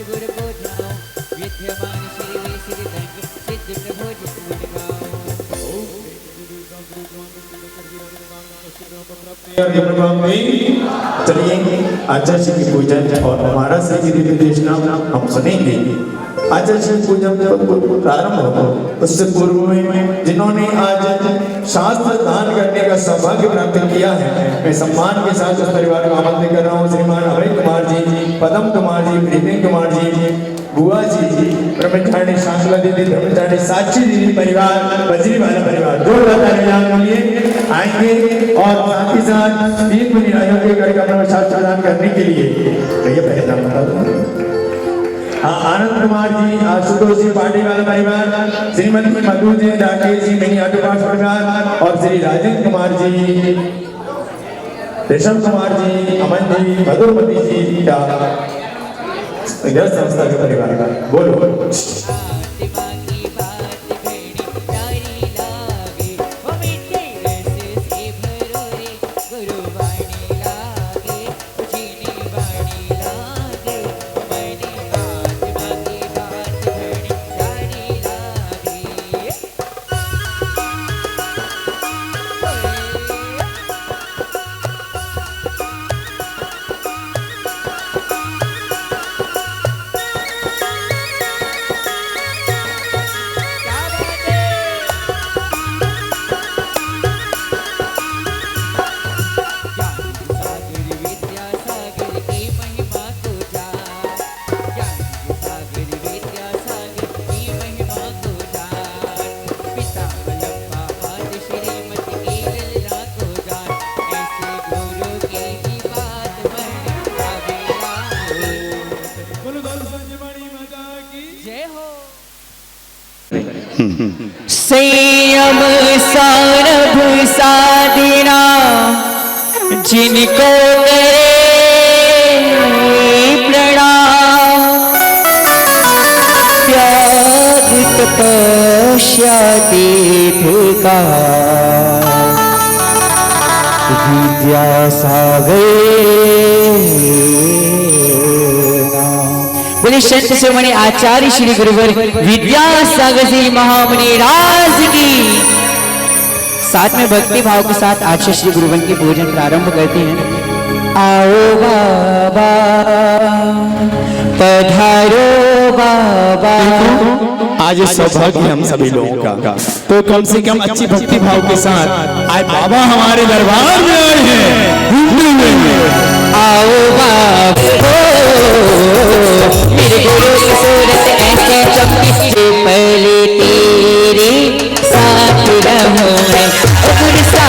गुरु को ध्याओ, विद्यमान श्री वे श्री दंग सिद्ध प्रभु जिस गुण गाओ। चलिए आचार्य जी की पूजन और हमारा श्री गिरी निर्देशना हम सुनेंगे। आचार्य जी पूजन जब प्रारंभ हो उससे पूर्व में जिन्होंने आज शास्त्र दान करने का सौभाग्य प्राप्त किया है, मैं सम्मान के साथ उस परिवार को आमंत्रित कर रहा हूँ। श्रीमान अभय कुमार जी, पदम कुमार जी, प्रीति कुमार जी, बुआ जी, ब्रह्मचारिणी शांतला दीदी, ब्रह्मचारिणी साक्षी दीदी परिवार, बजरी वाला परिवार दो लिए आएंगे और साथ ही साथ 3 मुनिराजों के घर का शास्त्र प्रदान करने के लिए भैया पहला आनंद कुमार जी, आशुतोष जी पार्टी वाला परिवार, श्रीमती मधु जी, राकेश जी, मिनी ऑटोपास परिवार और श्री राजेंद्र कुमार जी, रेशम कुमार जी, अमन जी, मधुरमती जी का संस्था के परिवार का बोलो। संयम सारभ साधना जिनको प्रणाम, त्याग तपस्या तीर्थ का विद्यासागर। बोले संत शिरोमणि आचार्य श्री गुरुवर विद्यासागर जी महामुनि राज की। साथ में भक्ति भाव के साथ आचार्य श्री गुरुवर की पूजन प्रारंभ करते हैं। आओ बाबा पधारो बाबा। आज सौभाग्य हम सभी लोगों का, तो कम से कम अच्छी भक्ति भाव के साथ आज बाबा हमारे दरबार में आए हैं। आओ बाबा मेरे गुरु की सूरत ऐसे चमकी से पहले तेरे साथ रहूं मैं। गुरु सा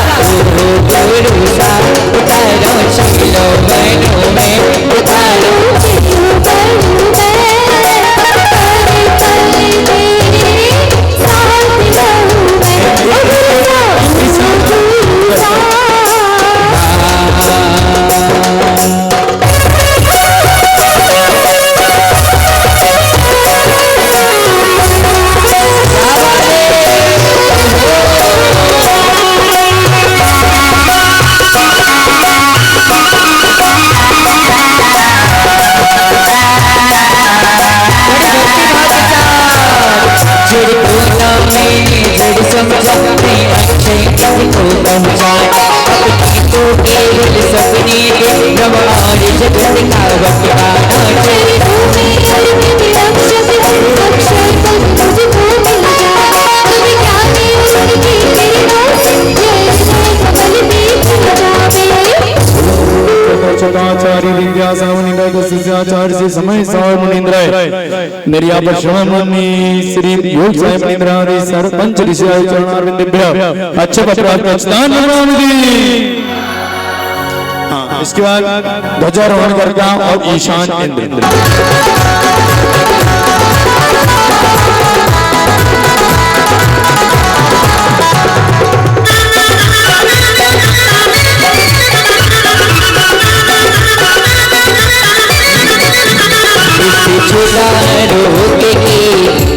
उतारो चलो बनो मैं, उतारो आचार्य से समय सार मुनिंद्र निर्या पर श्रवण मुनि श्री योग साई मुनिंद्र आदि सरपंच ऋषि चरणारविंदेभ्य अच्छे पत्रार्थ प्रस्थान नमामि। इसके बाद ध्वजारोहण करता और ईशान इंद्र।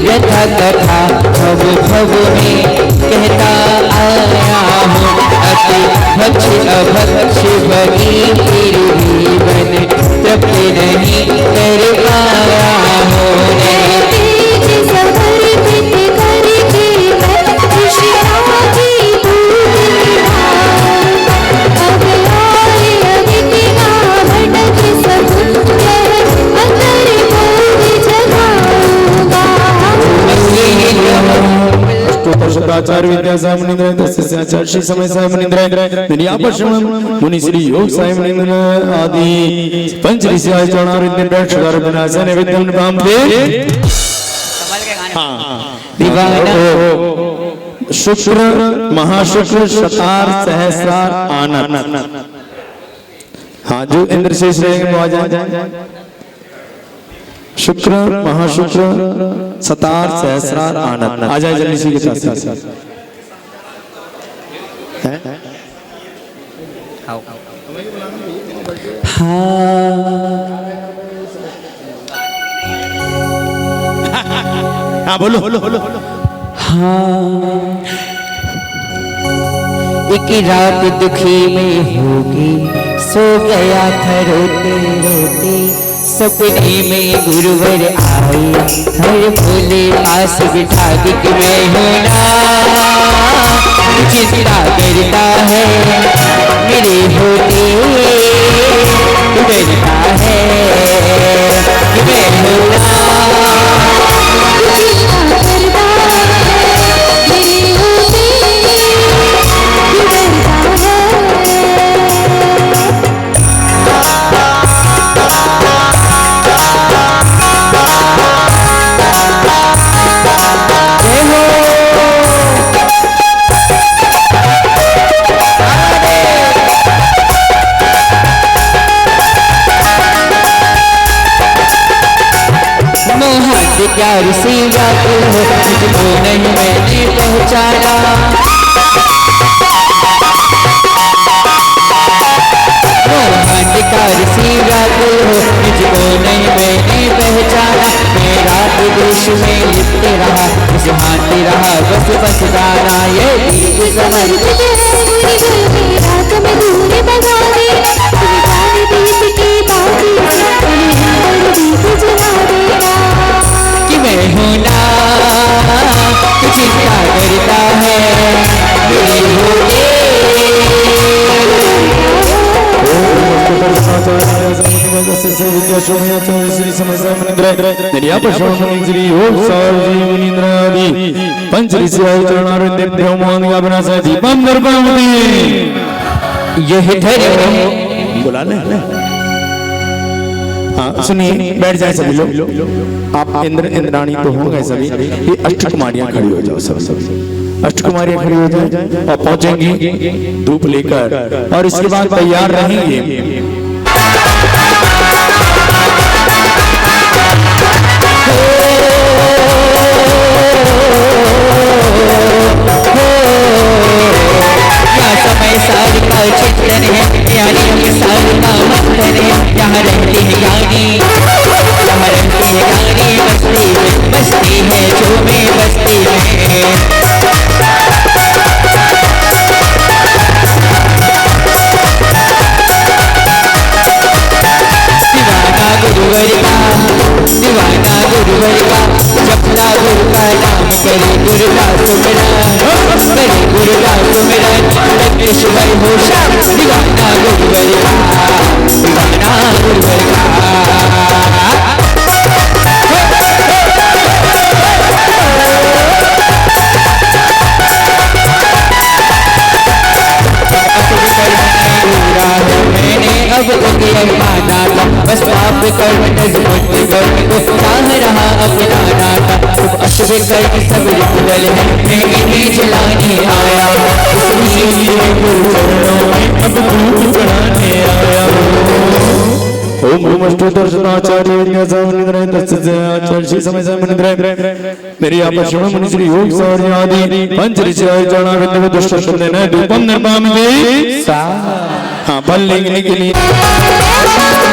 यथा कथा भव भव में कहता आया हूँ, अति भक्ष अभक्ष बनी फिर भी बन तृप्त नहीं कर पाया आचार्य विद्या साहेब मुनिंद्र तस्य आचार्य श्री समय साहेब मुनिंद्र मेरी आपश्रम मुनि श्री योग साहेब मुनिंद्र आदि पंच ऋषि आचार्य विद्या सदार विनाशन विद्यम पामते दीवाना शुक्र महाशुक्र शतार सहस्रार आनंद। हाँ जो इंद्र शेष रहेंगे वो आ जाए। शुक्र महाशुक्र शतार सहस्रार आनंद आ जाए जल्दी से के साथ। हाँ बोलो बोलो बोलो। एक रात दुखी में होगी सो गया था रोते रोते सपने में गुरुवर आए हर भोले पास बिठा के कि मैं हूँ ना चिंता करता है मेरे होते डरता है कि मैं हूँ ना प्यार से व्याकुल हो मुझको नहीं मैंने पहचाना मोहंकार से व्याकुल हो मुझको नहीं मैंने पहचाना मैं रात देश में लिपटे रहा हाथी रहा बस बस गाना ये समझ रात में दूर बगा दे दीप की बाती जला देगा मैं हूँ ना तू चिंता करता है मेरे होते पंच ऋषि यह धर्म बुला ले। हाँ सुनिए बैठ जाए सभी लोग। आप इंद्र इंद्राणी तो होंगे सभी। ये अष्ट कुमारियां खड़ी हो जाओ सब अष्ट कुमारियां खड़ी हो जाए और पहुंचेंगी धूप लेकर और इसके बाद तैयार रहेंगे। समय साल का चित्रण है यानी साल का मंथन है यहाँ रहती है यानी यहाँ रहती है यानी बस्ती है जो में बस्ती है दीवाना गुरुवर का जपना गुरु का नाम करे गुरु का सुमिरन करे गुरु का सुमिरन लग्नेश्वर हो श्याम दीवाना गुरुवर का दीवाना गुरुवर का अब माना था बस पाप कर्म नजमुझ को चाह रहा अपना नाता अशुभ कर्म सब निकल है मैं इन्हें जलाने आया अब धूप चढ़ाने आया। ओम नमस्ते दर्शनाचार्य आचार्य श्री समय साहेब मुनिंद्र मेरी आपश्रम मुनि श्री योग सारी आदि पंच ऋषि आचार्य विद्या दुष्ट शब्द धूपम निर्मामि हाँ फल लेने के लिए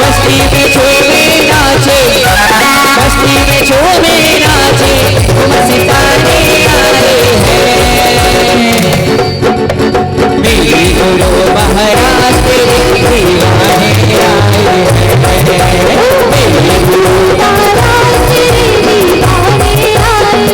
बस्ती में छोड़े नाचे बस्ती में छोड़े नाचे तुम सितारे आए हैं मेरी गुरु महाराज तेरे दीवाने आए हैं मेरी गुरु महाराज तेरे दीवाने आए हैं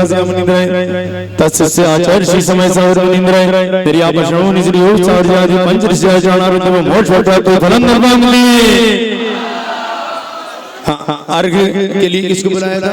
सावर्यास्य मुनिन्द्राय तस्य आचार्य श्री समय सावर मुनिन्द्राय तेरी आप श्रवण श्री योग सावर्यादि पंचदश आचार्य मोक्ष प्राप्त फलं निर्मामली। हाँ अर्घ के लिए किसको बुलाया था?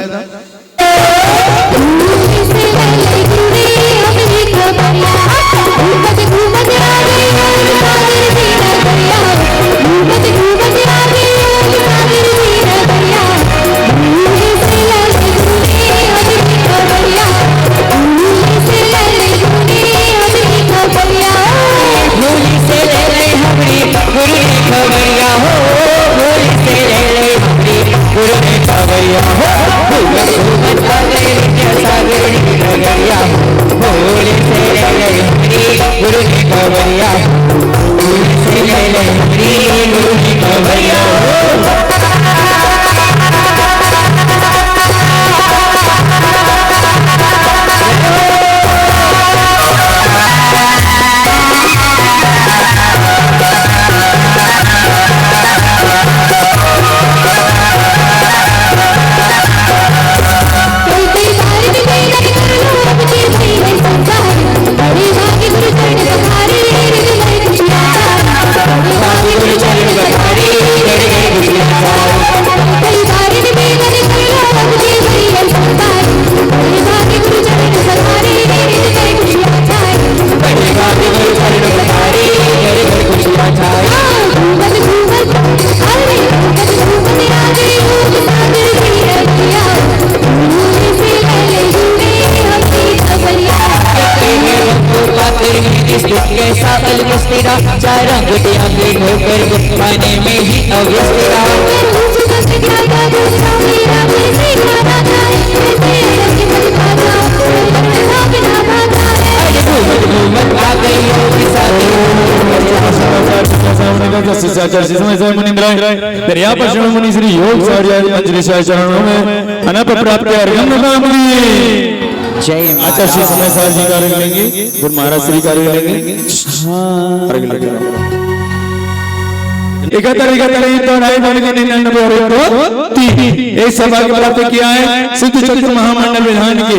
मुनि श्री योग चरणों में अनप प्राप्त जय आचार्य श्री समय सार जी का अर्घ लेंगे, गुरु महाराज श्री का अर्घ लेंगे। अर्घ लेंगे 71 तो राय बन के 99 और 3 एक सौभाग्य प्राप्त किया है सिद्ध चक्र महामंडल विधान के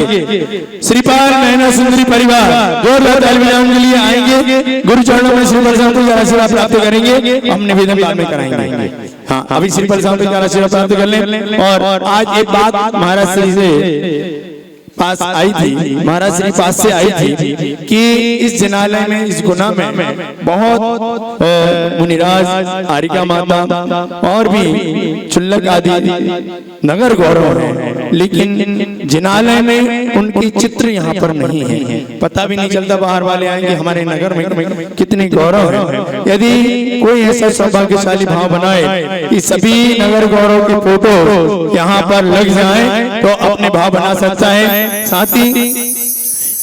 श्रीपाल नैना सुंदरी परिवार जोरदार ताली बजाने के लिए आएंगे। गुरु चरणों में श्री प्रसाद का आशीर्वाद प्राप्त करेंगे। हम निवेदन बाद में कराएंगे। हाँ अभी श्री प्रसाद का आशीर्वाद प्राप्त कर लें। और आज एक बात महाराज श्री से पास आई थी, महाराज श्री पास से आई थी कि इस जिनालय में इस गुना में बहुत मुनिराज आरिका माता और भी चुल्लक आदि नगर गौरव है, लेकिन जिनालय में उनकी चित्र यहाँ पर नहीं है। पता भी नहीं चलता बाहर वाले आएंगे हमारे नगर में कितने गौरव है। यदि कोई ऐसा सौभाग्यशाली भाव बनाए कि सभी नगर गौरव के फोटो यहाँ पर लग जाए तो अपने भाव बना सकता है। साथ ही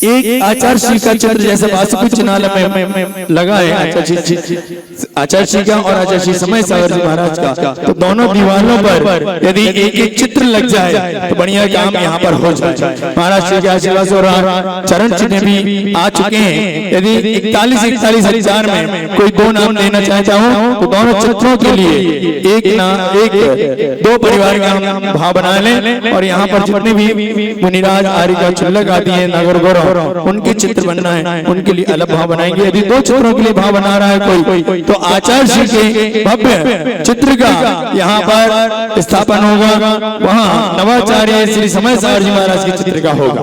एक आचार्य श्री का चित्र जैसे वासुकुच जिनालय में लगा है आचार्य श्री का और आचार्य श्री समय सागर जी महाराज का, तो दोनों दीवारों पर यदि एक एक चित्र लग जाए तो बढ़िया काम यहाँ पर हो जाए। महाराज श्री के आशीर्वाद और चरण चिन्ह भी आ चुके हैं। यदि 41 हजार में कोई 2 नाम देना चाहता हूँ तो दोनों चित्रों के लिए एक 2 परिवार का हम भाव बना लें। और यहाँ पर जितने भी मुनिराज आरिका चुल्लक आदि है नगर गौरव उनके चित्र बनना है, उनके लिए अलग भाव बनाएंगे। यदि 2 चित्रों के लिए भाव बना रहा है कोई तो आचार्य श्री के भव्य चित्र का यहाँ पर स्थापन होगा, वहाँ नवाचार्य श्री समय सार जी महाराज के चित्र का होगा।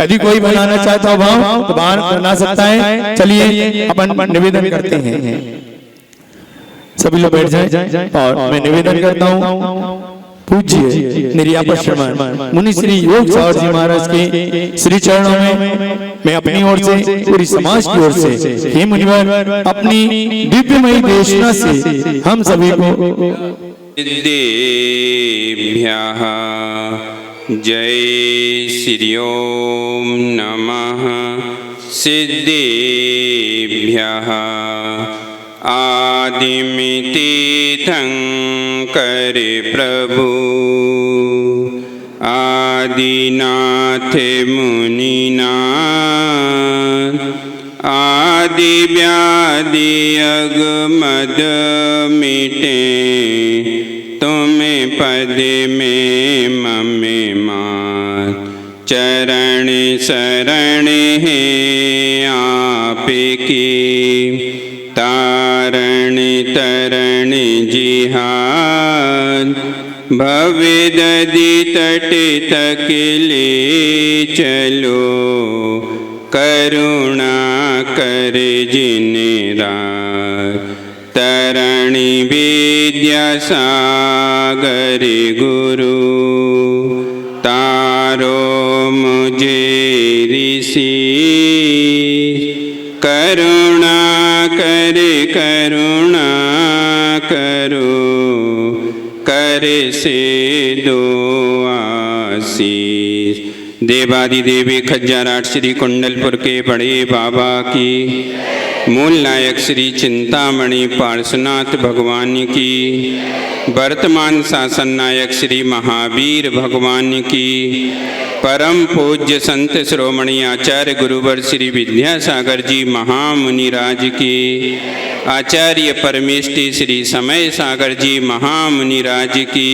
यदि कोई बनाना चाहता हो भाव तो बना सकता है। चलिए अपन निवेदन करते हैं, सभी लोग बैठ जाएं और मैं निवेदन करता हूँ पूज्य निर्यापा श्रीमान मुनि श्री योग सावर जी महाराज के श्री चरणों में मैं अपनी ओर से पूरी समाज की ओर से हे मुनिवर अपनी दिव्यमयी देशना से हम सभी को सिद्धेभ्यः जय श्री ओम नमः सिद्धेभ्यः आदिमिति करे प्रभु आदिनाथ मुनिनाथ आदि व्याधि अगमद मिटे तुम्हें पद में ममे मात चरण शरण है आपकी, तारण तरण जिहाद, भव्य दधि तट तक ले चलो, करुणा कर जिन रात, तरणि विद्यासागर गुरु, तारो मुझे ऋषि, करुणा करो, कर से दो आशीष। देवादिदेवी खज्जराट श्री कुंडलपुर के बड़े बाबा की, मूल नायक श्री चिंतामणि पार्श्वनाथ भगवान की, वर्तमान शासन नायक श्री महावीर भगवान की, परम पूज्य संत श्रोमणी आचार्य गुरुवर श्री विद्यासागर जी महामुनिराज की, आचार्य परमेष्टि श्री समय सागर जी महामुनिराज की,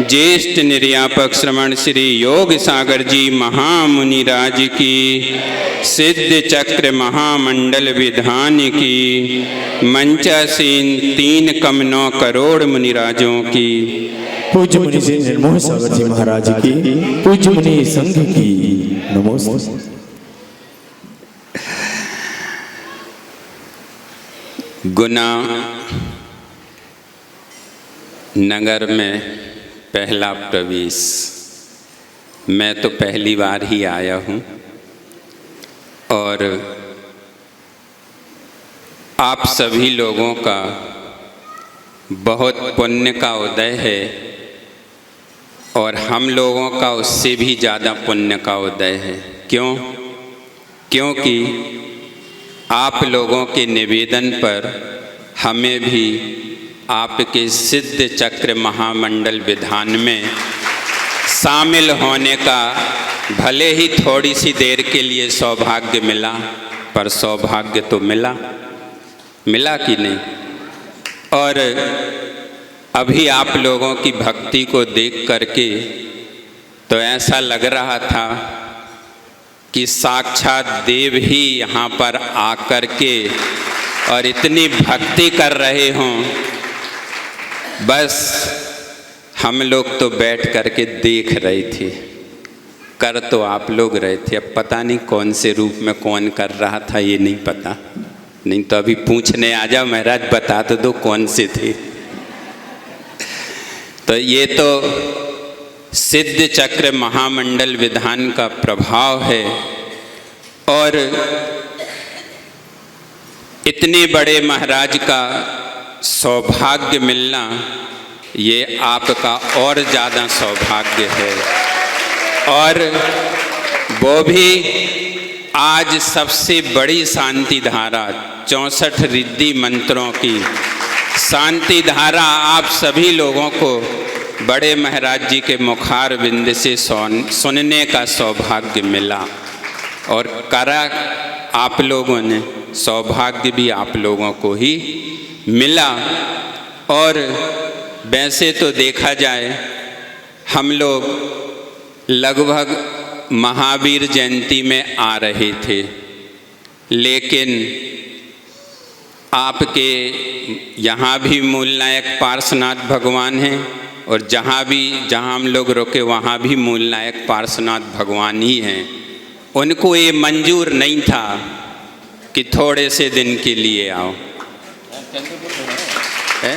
ज्येष्ठ निर्यापक श्रवण श्री योग सागर जी महामुनिराज की, सिद्ध चक्र महामंडल विधान की, मंचासीन 3,9 करोड़ मुनिराजों की, पूज्य मुनि श्री निर्मोह सागर जी महाराज की, पूज्य मुनि संघ की नमोस्तुते। गुना नगर में पहला प्रवेश। मैं तो पहली बार ही आया हूँ और आप सभी लोगों का बहुत पुण्य का उदय है और हम लोगों का उससे भी ज़्यादा पुण्य का उदय है। क्यों? क्योंकि आप लोगों के निवेदन पर हमें भी आपके सिद्ध चक्र महामंडल विधान में शामिल होने का भले ही थोड़ी सी देर के लिए सौभाग्य मिला, पर सौभाग्य तो मिला कि नहीं। और अभी आप लोगों की भक्ति को देख करके तो ऐसा लग रहा था कि साक्षात देव ही यहाँ पर आकर के और इतनी भक्ति कर रहे हों। बस हम लोग तो बैठ करके देख रहे थे, कर तो आप लोग रहे थे। अब पता नहीं कौन से रूप में कौन कर रहा था, ये नहीं पता। नहीं तो अभी पूछने आ जाओ, महाराज बता तो दो कौन से थे। तो ये तो सिद्ध चक्र महामंडल विधान का प्रभाव है। और इतने बड़े महाराज का सौभाग्य मिलना ये आपका और ज़्यादा सौभाग्य है। और वो भी आज सबसे बड़ी शांति धारा 64 रिद्धि मंत्रों की शांति धारा आप सभी लोगों को बड़े महाराज जी के मुखार बिंद से सुनने का सौभाग्य मिला। और करा आप लोगों ने, सौभाग्य भी आप लोगों को ही मिला। और वैसे तो देखा जाए हम लोग लगभग महावीर जयंती में आ रहे थे, लेकिन आपके यहाँ भी मूल नायक पार्श्वनाथ भगवान हैं और जहाँ हम लोग रुके वहाँ भी मूल नायक पार्श्वनाथ भगवान ही हैं। उनको ये मंजूर नहीं था कि थोड़े से दिन के लिए आओ। है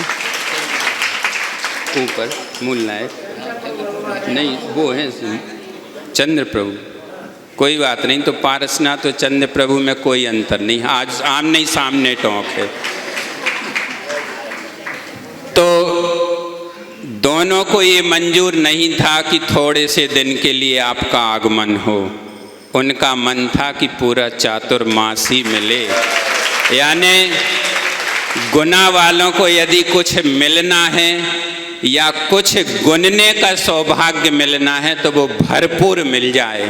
ऊपर मूल नायक नहीं, वो है चंद्र प्रभु। कोई बात नहीं, तो पारसनाथ और चंद्र प्रभु में कोई अंतर नहीं, आज आमने सामने टोंक है। तो दोनों को ये मंजूर नहीं था कि थोड़े से दिन के लिए आपका आगमन हो। उनका मन था कि पूरा चातुर्मास ही मिले। यानी गुना वालों को यदि कुछ मिलना है या कुछ गुनने का सौभाग्य मिलना है तो वो भरपूर मिल जाए,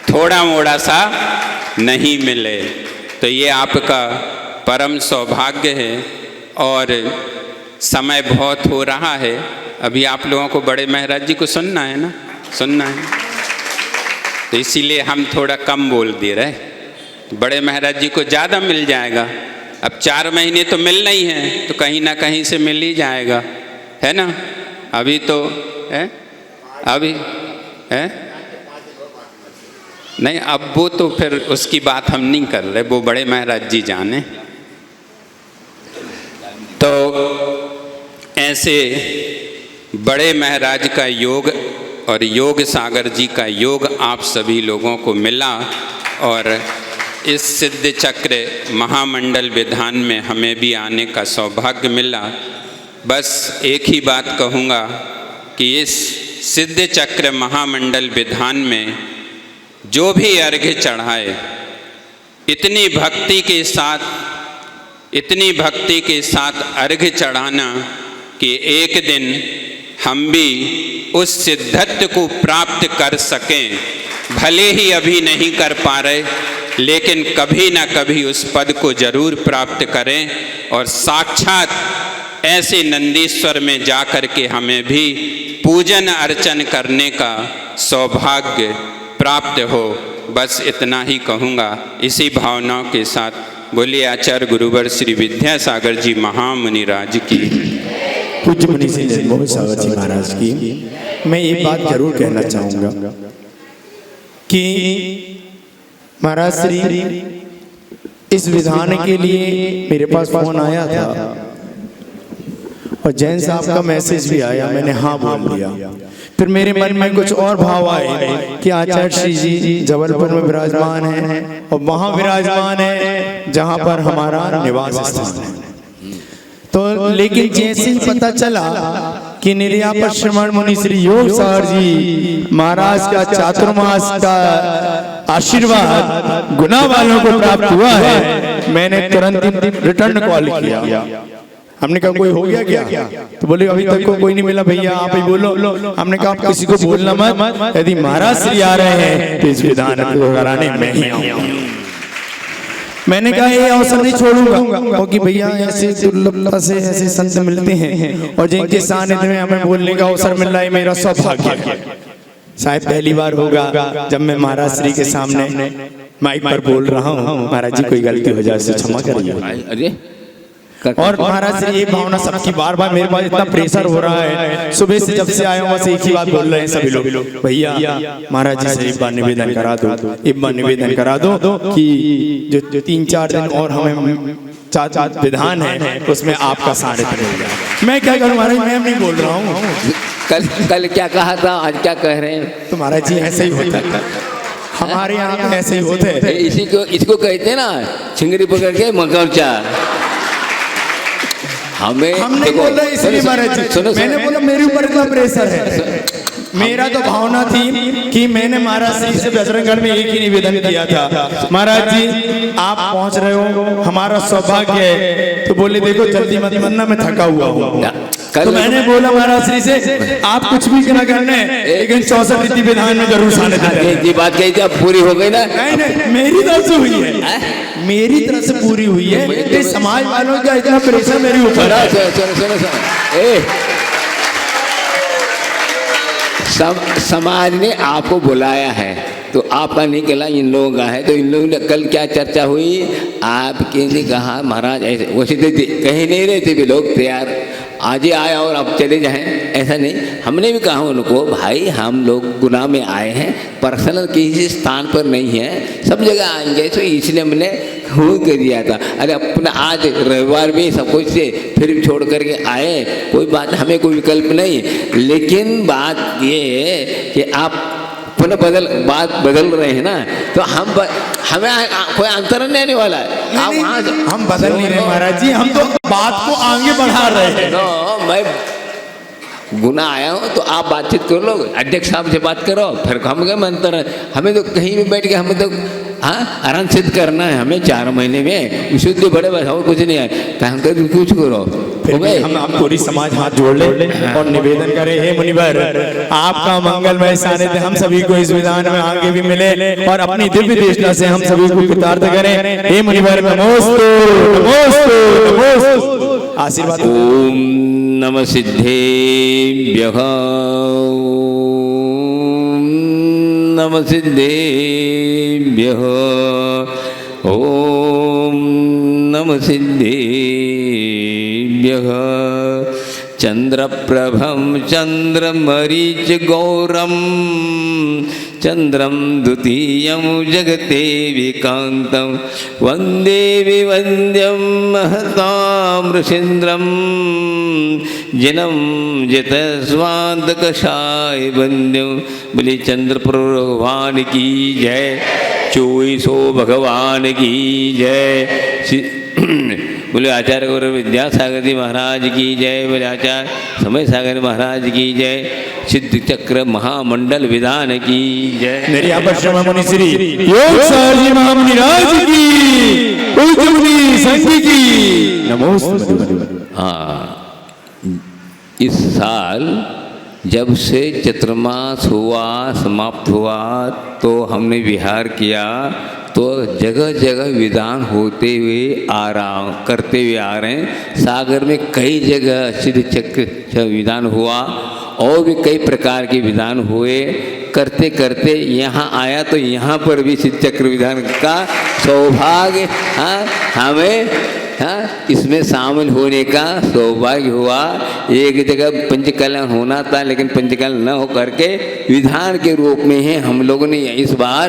थोड़ा मोड़ा सा नहीं मिले। तो ये आपका परम सौभाग्य है। और समय बहुत हो रहा है, अभी आप लोगों को बड़े महाराज जी को सुनना है ना, सुनना है। तो इसीलिए हम थोड़ा कम बोल दे रहे। बड़े महाराज जी को ज़्यादा मिल जाएगा। अब 4 महीने तो मिलना ही है, तो कहीं ना कहीं से मिल ही जाएगा, है ना। अभी तो है, अभी है नहीं, अब वो तो फिर उसकी बात हम नहीं कर रहे, वो बड़े महाराज जी जाने। तो ऐसे बड़े महाराज का योग और योग सागर जी का योग आप सभी लोगों को मिला, और इस सिद्ध चक्र महामंडल विधान में हमें भी आने का सौभाग्य मिला। बस एक ही बात कहूँगा कि इस सिद्ध चक्र महामंडल विधान में जो भी अर्घ्य चढ़ाए, इतनी भक्ति के साथ अर्घ्य चढ़ाना कि एक दिन हम भी उस सिद्धत्व को प्राप्त कर सकें। भले ही अभी नहीं कर पा रहे, लेकिन कभी ना कभी उस पद को जरूर प्राप्त करें, और साक्षात ऐसे नंदीश्वर में जाकर के हमें भी पूजन अर्चन करने का सौभाग्य प्राप्त हो। बस इतना ही कहूँगा। इसी भावनाओं के साथ बोलिए आचार्य गुरुवर श्री विद्यासागर जी महामुनि राज की, पूज्य मुनि श्री निर्मोह सागर जी महाराज की। मैं ये बात जरूर कहना चाहूँगा कि महाराज श्री इस विधान के लिए मेरे पास फोन आया था, और जैन साहब का मैसेज भी आया, मैंने हाँ बोल दिया। फिर मेरे मन में कुछ और भाव आए कि आचार्य श्री जी जबलपुर में विराजमान हैं, और वहाँ विराजमान है जहाँ पर हमारा निवास स्थान है। तो लेकिन जैसे ही पता चला कि निर्यापद श्रमण मुनि श्री योग सागर जी महाराज का चातुर्मास का आशीर्वाद गुना वालों को प्राप्त हुआ है, मैंने तुरंत रिटर्न कॉल किया। हमने कहा कोई हो गया क्या? तो बोले अभी तक को कोई नहीं मिला भैया, आप ही बोलो। हमने कहा आप किसी को बोलना मत, यदि महाराज श्री आ रहे हैं तो इस विधान को कराने में ही आऊंगा। मैंने कहा ये अवसर नहीं छोड़ूंगा, क्योंकि भैया ऐसे दुर्लभता से ऐसे संत मिलते हैं और जिनके सानिध्य में हमें बोलने का अवसर मिल रहा है, मेरा सौभाग्य है। शायद पहली बार होगा जब मैं महाराज श्री के सामने माइक पर बोल रहा हूँ। महाराज जी कोई गलती हो जाए तो क्षमा करिए। और महाराज श्री ये भावना सबकी बार बार मेरे पास इतना प्रेशर हो रहा है, सुबह से जब से आया हूँ बस एक ही बात बोल रहे हैं सभी लोग, भैया महाराज जी से एक बार निवेदन करा दो, एक बार निवेदन करा दो कि जो 3-4 दिन और हमें चार विधान है उसमें आपका सानिध्य मिल जाए। मैं क्या करूँ महाराज, मैं नहीं बोल रहा हूँ। कल क्या कहा था, आज क्या कह रहे हैं? तो महाराज जी ऐसे ही होता है, हमारे यहाँ ऐसे ही होते हैं। इसको कहते हैं ना छिंगरी पकड़ के मगरचा। हमने बोला इसलिए महाराज जी, मैंने बोला मेरे ऊपर इतना प्रेशर है। मेरा तो भावना थी कि मैंने महाराज श्री से बजरंगगढ़ में एक ही निवेदन किया था, महाराज जी आप पहुंच रहे हो, हमारा सौभाग्य है। तो बोले देखो जल्दी मत करना, मैं थका हुआ हूँ। तो मैंने बोला महाराज श्री से आप कुछ भी ना करने, लेकिन 64 रीति विधान में जरूर सानिध्य देना। ये बात कही थी, अब पूरी हो गई ना? नहीं, मेरी तरफ से हुई है, मेरी तरफ से पूरी हुई है। समाज वालों का इतना प्रेशर मेरे ऊपर। समाज ने आपको बुलाया है तो आपका नहीं कहला, इन लोगों का है। तो इन लोगों ने कल क्या चर्चा हुई, आपके ने कहा महाराज ऐसे वैसे कहीं नहीं रहे थे भी लोग तैयार आज ही आए और अब चले जाएं, ऐसा नहीं। हमने भी कहा उनको भाई हम लोग गुना में आए हैं, पर्सनल किसी स्थान पर नहीं है, सब जगह आएंगे। तो इसलिए हमने हुआ कर दिया था। अरे अपना आज रविवार में सब कुछ से फिर छोड़ करके आए, कोई बात, हमें कोई विकल्प नहीं। लेकिन बात ये है कि आप पुनः बात बदल रहे हैं ना, तो हमें कोई अंतर नहीं आने वाला है। आप वहाँ हम बदल नहीं रहे महाराज जी, हम तो बात को आगे बढ़ा रहे हैं। मैं गुना आया हूँ तो आप बातचीत कर लो, अध्यक्ष साहब से बात करो, फिर हम क्या अंतर। हमें तो कहीं भी बैठ के हमें तो आराम सिद्ध करना है। हमें 4 महीने में विशुद्ध बड़े बस और कुछ नहीं है, कर कुछ करो। हम पूरी समाज हाथ जोड़ ले और निवेदन करें, हे मुनिवर आपका मंगलमय सानिध्य हम सभी को इस विधान में आगे भी मिले और अपनी दिव्य दृष्टि से हम सभी को कृतार्थ करें। हे मुनिवर नमोस्तु नमोस्तु नमोस्तु, आशीर्वाद। ओम नमः सिद्धेभ्यः, नमः सिद्धेभ्यः ओम नमः सिद्धेभ्यः चंद्रप्रभं चंद्रमरीचिगौरं चंद्रं द्वितीयं जगते विकान्तं वन्दे विवन्द्यं महतां ऋषीन्द्रं जिनं जितस्वान्तकषाय वन्द्यं बोले चंद्रप्रभु भगवान की जय, चोईसो भगवान की जय, बोले आचार्य गौरव विद्यासागर जी महाराज की जय, बोले आचार्य समय सागर महाराज की जय, सिद्ध चक्र महामंडल विधान की जय। मेरी आश्रम मुनि श्री योग सार जी महामुनि राज की, पूज्य मुनि संघ की नमोस्तु। हाँ, इस साल जब से चतुर्मास हुआ समाप्त हुआ तो हमने विहार किया, तो जगह जगह विधान होते हुए करते हुए आ रहे हैं। सागर में कई जगह सिद्ध चक्र विधान हुआ और भी कई प्रकार के विधान हुए। करते करते यहाँ आया तो यहाँ पर भी सिद्ध चक्र विधान का सौभाग्य हमें इसमें शामिल होने का सौभाग्य हुआ। एक जगह पंचकल्याण होना था लेकिन पंचकल्याण न हो करके विधान के रूप में ही हम लोगों ने इस बार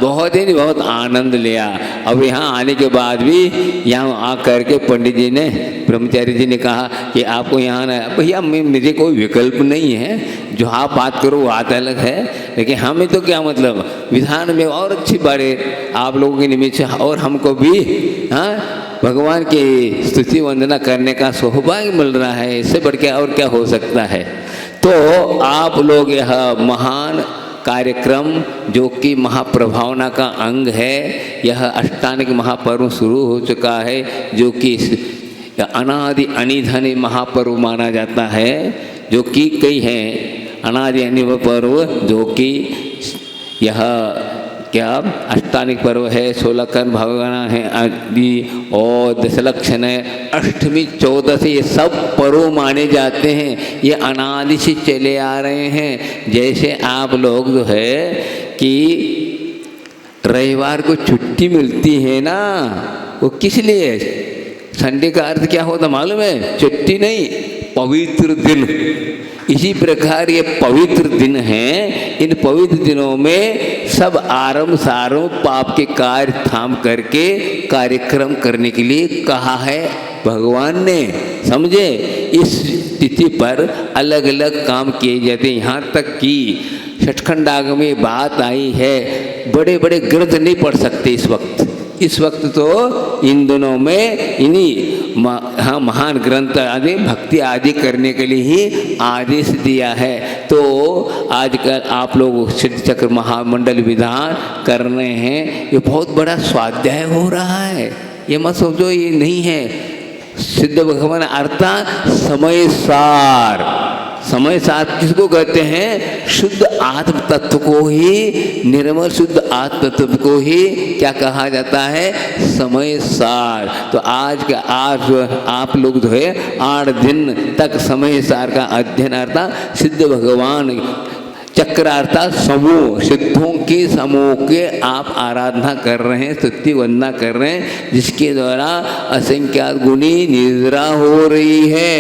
बहुत आनंद लिया। अब यहाँ आने के बाद भी यहाँ आ करके पंडित जी ने ब्रह्मचारी जी ने कहा कि आपको यहाँ आना है। भैया मुझे कोई विकल्प नहीं है, जो आप बात करो वो बात अलग है, लेकिन हमें तो क्या मतलब विधान में और अच्छी बातें आप लोगों के निमित्त और हमको भी भगवान की स्तुति वंदना करने का सौभाग्य मिल रहा है। इससे बढ़ के और क्या हो सकता है। तो आप लोग यह महान कार्यक्रम जो कि महाप्रभावना का अंग है, यह अष्टांगिक महापर्व शुरू हो चुका है, जो कि अनादि अनिधन महापर्व माना जाता है, जो कि कई हैं अनादि अनिधन पर्व, जो कि यह क्या अष्टांगिक पर्व है, 16 कर्ण भगवान है आदि और दशलक्षण है, अष्टमी 14 से ये सब पर्व माने जाते हैं। ये अनादि से चले आ रहे हैं। जैसे आप लोग जो है कि रविवार को छुट्टी मिलती है ना, वो किस लिए? संडे का अर्थ क्या होता मालूम है? छुट्टी नहीं, पवित्र दिन। इसी प्रकार ये पवित्र दिन हैं। इन पवित्र दिनों में सब आरंभ सारंभ पाप के कार्य थाम करके कार्यक्रम करने के लिए कहा है भगवान ने, समझे। इस तिथि पर अलग अलग काम किए जाते हैं। यहाँ तक कि षटखंडाग में बात आई है, बड़े बड़े ग्रंथ नहीं पढ़ सकते इस वक्त तो इन दिनों में इन्हीं महान ग्रंथ आदि भक्ति आदि करने के लिए ही आदेश दिया है। तो आजकल आप लोग सिद्ध चक्र महामंडल विधान कर रहे हैं, ये बहुत बड़ा स्वाध्याय हो रहा है। ये मत सोचो ये नहीं है। सिद्ध भगवान अर्थात समय सार किसको कहते हैं? शुद्ध आत्म तत्व को ही, निर्मल शुद्ध आत्म तत्व को ही क्या कहा जाता है? समय सार। तो आज आप लोग जो है 8 दिन तक समय सार का अध्ययन अर्थात सिद्ध भगवान चक्र अर्थात समूह, सिद्धों के समूह के आप आराधना कर रहे हैं, स्तुति वंदना कर रहे हैं, जिसके द्वारा असंख्यात गुणी निद्रा हो रही है,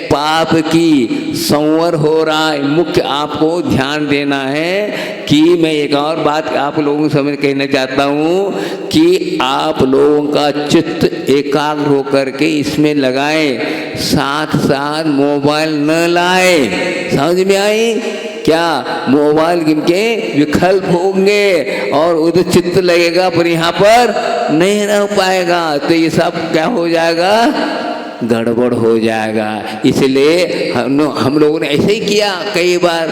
पाप की संवर हो रहा है। मुख्य आपको ध्यान देना है कि मैं एक और बात आप लोगों से कहना चाहता हूँ कि आप लोगों का चित्त एकाग्र होकर के इसमें लगाएं, साथ साथ मोबाइल न लाए। समझ में आई? क्या मोबाइल के विकल्प होंगे और उधर चित्त लगेगा पर यहाँ पर नहीं रह पाएगा, तो ये सब क्या हो जाएगा? गड़बड़ हो जाएगा। इसलिए हम लोगों ने ऐसे ही किया, कई बार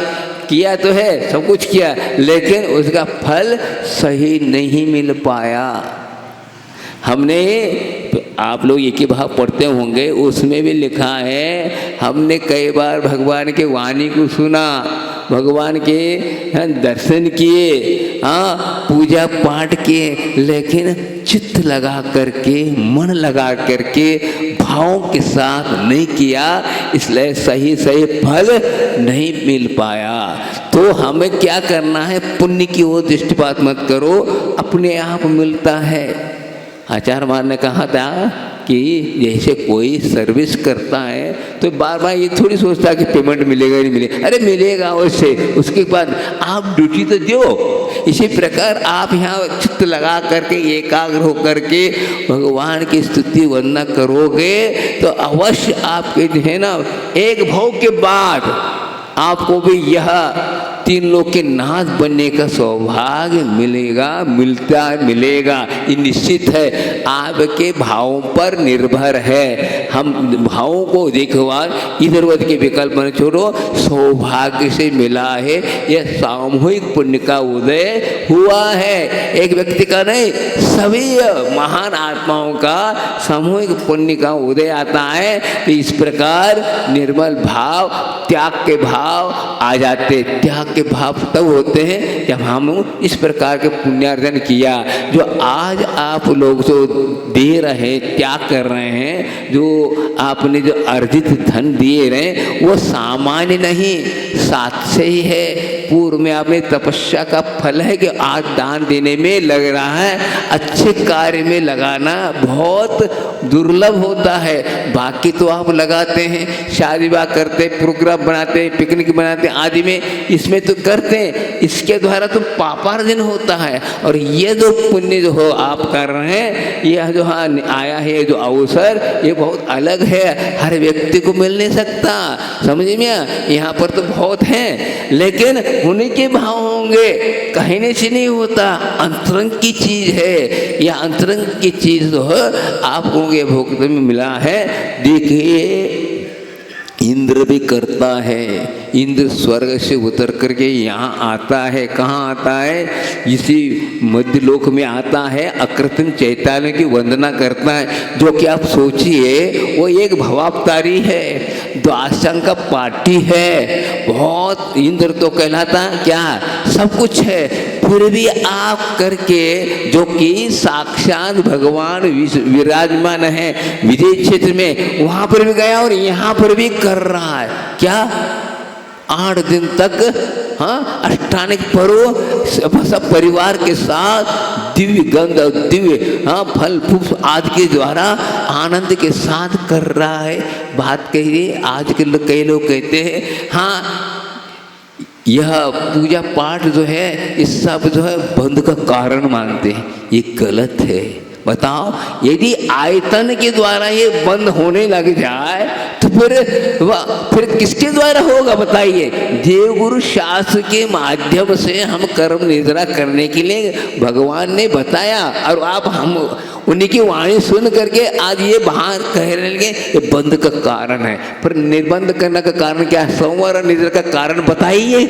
किया तो है, सब कुछ किया, लेकिन उसका फल सही नहीं मिल पाया। हमने तो आप लोग एक ही भाव पढ़ते होंगे, उसमें भी लिखा है हमने कई बार भगवान के वाणी को सुना, भगवान के दर्शन किए, पूजा पाठ किए, लेकिन चित्त लगा करके, मन लगा करके, भावों के साथ नहीं किया, इसलिए सही फल नहीं मिल पाया। तो हमें क्या करना है, पुण्य की ओर दृष्टिपात मत करो, अपने आप मिलता है। आचार्य महाराज ने कहा था कि जैसे कोई सर्विस करता है तो बार बार ये थोड़ी सोचता कि पेमेंट मिलेगा नहीं मिलेगा, अरे मिलेगा उससे, उसके बाद आप ड्यूटी तो दो। इसी प्रकार आप यहाँ चित्त लगा करके एकाग्र हो करके भगवान की स्तुति वंदना करोगे तो अवश्य आपके जो है ना एक भाव के बाद आपको भी यह तीन लोग के नाथ बनने का सौभाग्य मिलेगा। ये निश्चित है, आपके भावों पर निर्भर है। हम भावों को देखो, इधर उधर के विकल्प न छोड़ो, सौभाग्य से मिला है, यह सामूहिक पुण्य का उदय हुआ है। एक व्यक्ति का नहीं, सभी महान आत्माओं का सामूहिक पुण्य का उदय आता है। तो इस प्रकार निर्मल भाव, त्याग के भाव आ जाते। त्याग के भाव तब होते हैं जब हम इस प्रकार के पुण्यार्जन किया। जो आज आप लोग जो दे रहे, त्याग कर रहे हैं, जो आपने जो अर्जित धन दिए रहे, वो सामान्य नहीं, साथ से ही है। पूर्व में आपने तपस्या का फल है कि आज दान देने में लग रहा है। अच्छे कार्य में लगाना बहुत दुर्लभ होता है। बाकी तो आप लगाते हैं, शादी विवाह करते, प्रोग्राम बनाते, पिकनिक बनाते आदि में, इसमें तो करते हैं, इसके द्वारा तो पापार्जन होता है। और ये जो पुण्य जो हो आप कर रहे हैं, यह जो हाँ आया है जो अवसर, ये बहुत अलग है, हर व्यक्ति को मिल नहीं सकता। समझ में? यहाँ पर तो बहुत हैं, लेकिन उन्हीं के भाव होंगे, कहने से नहीं होता, अंतरंग की चीज है। यह अंतरंग की चीज जो है आपको ये भोक्ता में मिला है। देखिए इंद्र भी करता है, इंद्र स्वर्ग से उतर करके यहाँ आता है। कहाँ आता है? इसी मध्य लोक में आता है, अकृत्रिम चैतन्य की वंदना करता है। जो कि आप सोचिए वो एक भवावतारी है, द्वादशांग का पाठी है, बहुत इंद्र तो कहलाता क्या, सब कुछ है। फिर भी आप करके जो कि साक्षात भगवान विराजमान है विजय क्षेत्र में, वहाँ पर भी गया और यहाँ पर भी कर रहा है। क्या 8 दिन तक हाँ अष्टांगिक पर्व सब परिवार के साथ दिव्य गंध और दिव्य हाँ फल पुष्प आदि के द्वारा आनंद के साथ कर रहा है। बात कहिए, आज के लोग कई लोग कहते हैं हाँ यह पूजा पाठ जो है इस सब जो है बंद का कारण मानते हैं, ये गलत है। बताओ, यदि आयतन के द्वारा ये बंद होने लग जाए तो फिर किसके द्वारा होगा बताइए? देवगुरु शास्त्र के माध्यम से हम कर्म निद्रा करने के लिए भगवान ने बताया, और आप हम उन्हीं की वाणी सुन करके आज ये बाहर कह रहे हैं ये बंद का कारण है। पर निर्बंध करने का कारण क्या है? सोमवार और निद्रा का कारण बताइए।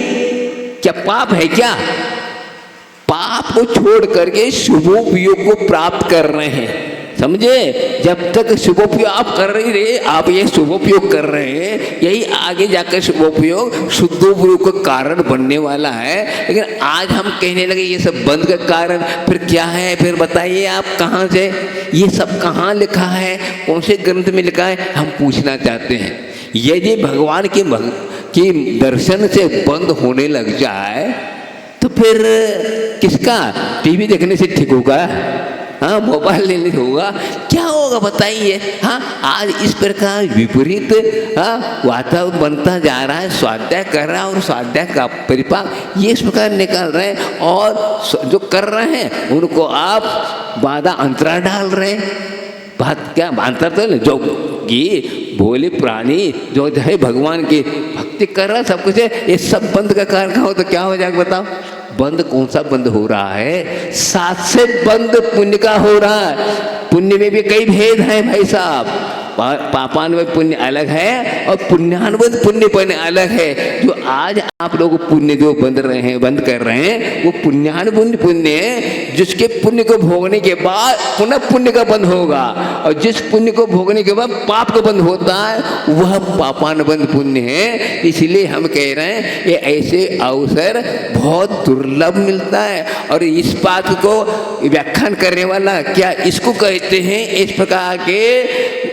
क्या पाप है क्या? पाप को छोड़ करके शुभोपयोग को प्राप्त कर रहे हैं। समझे? जब तक शुभोपयोग आप कर रहे, आप ये शुभोपयोग कर रहे हैं, यही आगे जाकर शुभोपयोग शुद्धोपयोग का कारण बनने वाला है। लेकिन आज हम कहने लगे ये सब बंद का कारण, फिर क्या है? फिर बताइए आप कहाँ से, ये सब कहाँ लिखा है, कौन से ग्रंथ में लिखा है, हम पूछना चाहते हैं। यदि भगवान के दर्शन से बंद होने लग जाए तो फिर किसका? टीवी देखने से ठीक होगा? हाँ, मोबाइल लेने से होगा? क्या होगा बताइए? हाँ, आज इस प्रकार विपरीत हाँ वातावरण बनता जा रहा है। स्वाध्याय कर रहा है और स्वाध्याय का परिपाक ये इस प्रकार निकाल रहे हैं, और जो कर रहे हैं उनको आप बाधा अंतरा डाल रहे हैं। बात क्या अंतर तो नहीं, जो कि भोले प्राणी जो है भगवान की भक्ति कर रहा है, सब कुछ है, ये सब बंद का कारण हो तो क्या हो जाएगा बताओ? बंद कौन सा बंद हो रहा है? साथ से बंद पुण्य का हो रहा है। पुण्य में भी कई भेद हैं भाई साहब। पापानुबंध पुण्य अलग है और पुण्यानुबंध पुण्य पुण्य अलग है। जो आज आप लोग पुण्य जो बंद कर रहे हैं वो पुण्यानुबंध पुण्य है, जिसके पुण्य को भोगने के बाद पुनः पुण्य का बंद होगा, और जिस पुण्य को भोगने के बाद पाप का बंद होता है वह पापानुबंध पुण्य है। इसलिए हम कह रहे हैं ये ऐसे अवसर बहुत दुर्लभ मिलता है। और इस बात को व्याख्यान करने वाला क्या इसको कहते हैं? इस प्रकार के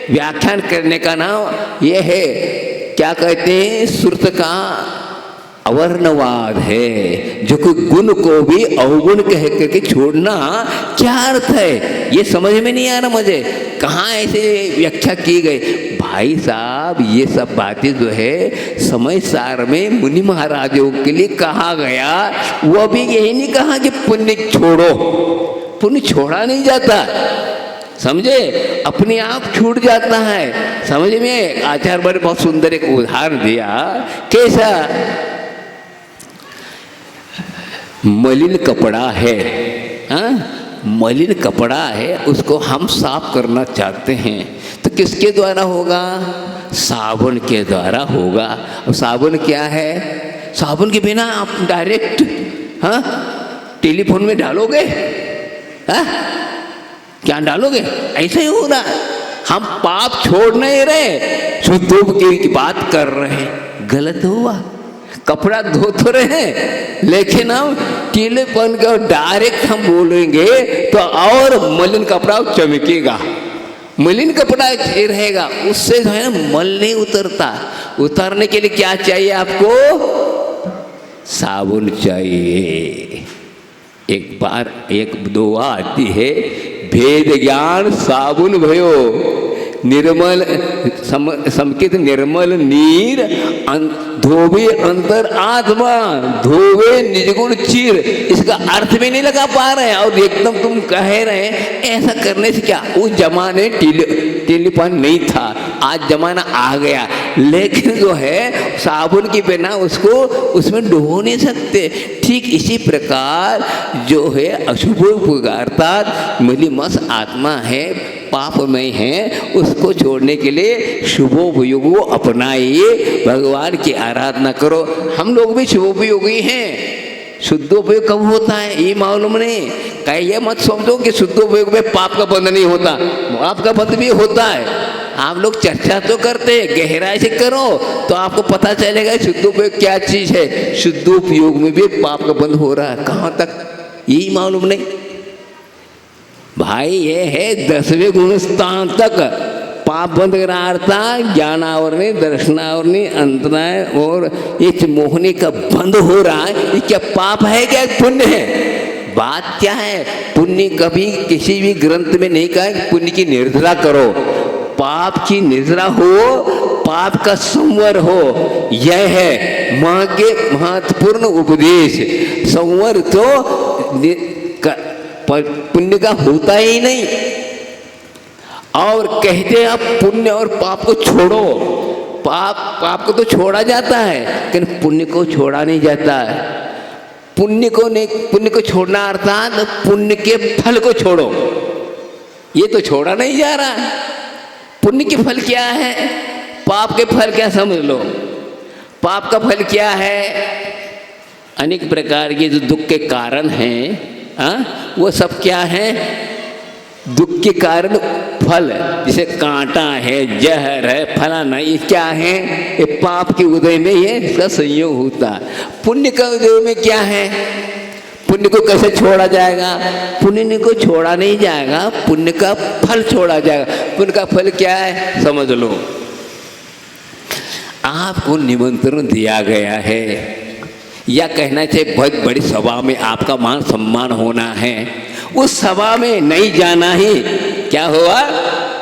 व्याख्यान करने का नाम यह है, क्या कहते हैं? श्रुत का अवर्णवाद है, जो कोई गुण को भी अवगुण कह करके छोड़ना क्या अर्थ है, ये समझ में नहीं आ रहा मुझे। कहाँ ऐसे व्याख्या की गई? भाई साहब, ये सब बातें जो है समय सार में मुनि महाराजों के लिए कहा गया। वो भी यही नहीं कहा कि पुण्य छोड़ो, पुण्य छोड़ा नहीं जाता, समझे, अपने आप छूट जाता है। समझ में? आचार्य बड़े बहुत सुंदर एक उदाहरण दिया। कैसा? मलिन कपड़ा है, मलिन कपड़ा है, उसको हम साफ करना चाहते हैं तो किसके द्वारा होगा? साबुन के द्वारा होगा। अब साबुन क्या है? साबुन के बिना आप डायरेक्ट टेलीफोन में डालोगे? क्या डालोगे? ऐसे ही हो रहा। हम पाप छोड़ नहीं रहे, शुद्ध की बात कर रहे हैं। गलत हुआ। कपड़ा धो तो रहे, लेकिन हम टेलीफोन के डायरेक्ट हम बोलेंगे तो और मलिन कपड़ा चमकेगा, मलिन कपड़ा रहेगा, उससे जो है ना मल नहीं उतरता। उतरने के लिए क्या चाहिए आपको? साबुन चाहिए। एक बार एक दुआ आती है, भेद ज्ञान साबुन भयो, निर्मल समकित निर्मल नीर धोवे अंतर आत्मा, धोवे निजगुण चीर। इसका अर्थ भी नहीं लगा पा रहे हैं और एकदम तुम कह रहे हैं ऐसा करने से क्या? उस जमाने टेलीफोन नहीं था, आज जमाना आ गया, लेकिन जो है साबुन के बिना उसको उसमें डुबो नहीं सकते। ठीक इसी प्रकार जो है अशुभ अर्थात मलिमस आत्मा है, पापमय है, उसको छोड़ने के लिए शुभोपयोगो अपनाइए, भगवान की आराधना करो। हम लोग भी शुभोपयोगी हैं। शुद्धोपयोग कब होता है ये मालूम नहीं। कहीं ये मत समझो कि शुद्धोपयोग में पाप का बंध नहीं होता, पाप का बंध भी होता है। आप लोग चर्चा तो करते हैं, गहराई से करो तो आपको पता चलेगा शुद्धोपयोग क्या चीज है। शुद्धोपयोग में भी पाप का बंध हो रहा है। कहाँ तक यही मालूम नहीं भाई। ये है 10वें गुण स्थान तक पाप बंद करारता, ज्ञानावरणी, दर्शनावरणी, अंतराय और इस मोहनी का बंद हो रहा है। ये क्या पाप है क्या पुण्य है? बात क्या है? पुण्य कभी किसी भी ग्रंथ में नहीं कहा कि पुण्य की निर्जरा करो। पाप की निर्जरा हो, पाप का संवर हो, यह है मां के महत्वपूर्ण उपदेश। संवर तो पुण्य का होता ही नहीं। और कहते हैं आप पुण्य और पाप को छोड़ो। पाप को तो छोड़ा जाता है, लेकिन पुण्य को छोड़ा नहीं जाता है। पुण्य को छोड़ना अर्थात पुण्य के फल को छोड़ो, ये तो छोड़ा नहीं जा रहा। पुण्य के फल क्या है? पाप के फल क्या समझ लो। पाप का फल क्या है? अनेक प्रकार के जो दुख के कारण हैं, वो सब क्या है? दुख के कारण फल, जैसे कांटा है, जहर है, फलाना, ये क्या है? ये पाप के उदय में ये इसका संयोग होता है। पुण्य का उदय में क्या है? पुण्य को कैसे छोड़ा जाएगा? पुण्य को छोड़ा नहीं जाएगा, पुण्य का फल छोड़ा जाएगा। पुण्य का फल क्या है समझ लो। आपको निमंत्रण दिया गया है, या कहना चाहिए बहुत बड़ी सभा में आपका मान सम्मान होना है, उस सभा में नहीं जाना ही क्या हुआ?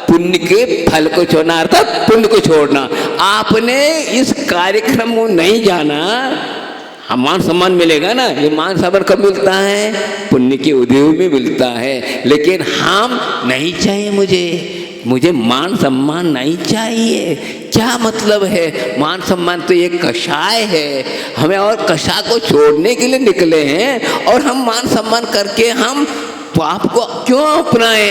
पुण्य के फल को छोड़ना अर्थात पुण्य को छोड़ना। आपने इस कार्यक्रम को नहीं जाना, हम मान सम्मान मिलेगा ना। ये मान सम्मान कब मिलता है? पुण्य के उदय में मिलता है। लेकिन हम नहीं चाहिए, मुझे मान सम्मान नहीं चाहिए। क्या मतलब है? मान सम्मान तो एक कषाय है, हमें और कषाय को छोड़ने के लिए निकले हैं, और हम मान सम्मान करके हम पाप को क्यों अपनाए?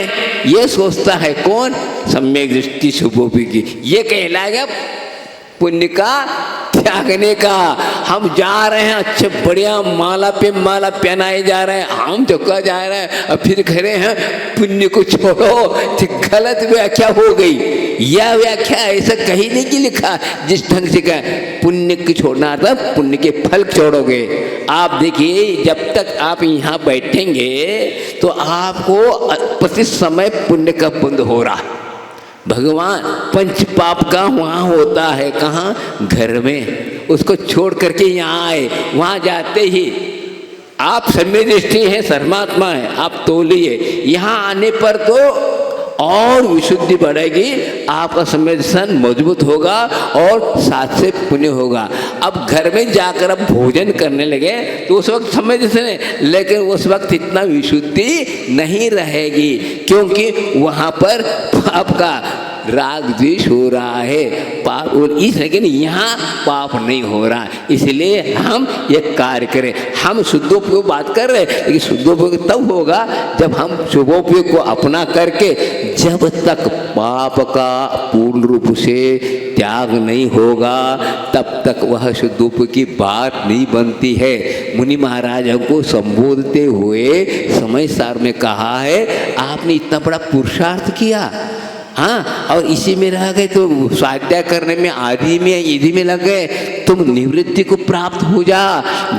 ये सोचता है कौन? सम्यक दृष्टि शुभोपयोगी। ये कहलाएगा पुण्य का त्यागने का। हम जा रहे हैं, अच्छे बढ़िया माला पे माला पहनाए जा रहे हैं, हम धोखा जा रहे हैं, और फिर खड़े हैं पुण्य को छोड़ो। तो गलत व्याख्या हो गई। यह व्याख्या ऐसा कहीं नहीं कि लिखा जिस ढंग से कहा पुण्य को छोड़ना था, पुण्य के फल छोड़ोगे। आप देखिए, जब तक आप यहाँ बैठेंगे तो आपको प्रति समय पुण्य का बंद हो रहा। भगवान पंच पाप का वहाँ होता है, कहाँ? घर में। उसको छोड़ करके यहाँ आए। वहाँ जाते ही आप सम्य दृष्टि हैं, सर्मात्मा है, आप तोलिए। यहाँ आने पर तो और विशुद्धि बढ़ेगी, आपका संवेदन मजबूत होगा और साथ से पुण्य होगा। अब घर में जाकर अब भोजन करने लगे तो उस वक्त संवेदन है, लेकिन उस वक्त इतना विशुद्धि नहीं रहेगी, क्योंकि वहाँ पर आपका राग द्वेष हो रहा है, पाप। और इस लेकिन यहाँ पाप नहीं हो रहा, इसलिए हम ये कार्य करें। हम शुद्धोपयोग बात कर रहे हैं, लेकिन शुद्धोपयोग तब होगा जब हम शुभोपयोग को अपना करके, जब तक पाप का पूर्ण रूप से त्याग नहीं होगा तब तक वह शुद्धोपयोग की बात नहीं बनती है। मुनि महाराज को संबोधते हुए समय सार में कहा है, आपने इतना बड़ा पुरुषार्थ किया, हाँ, और इसी में रह गए तो स्वाध्याय करने में, आदि में, इधि में लग गए, तुम निवृत्ति को प्राप्त हो जा,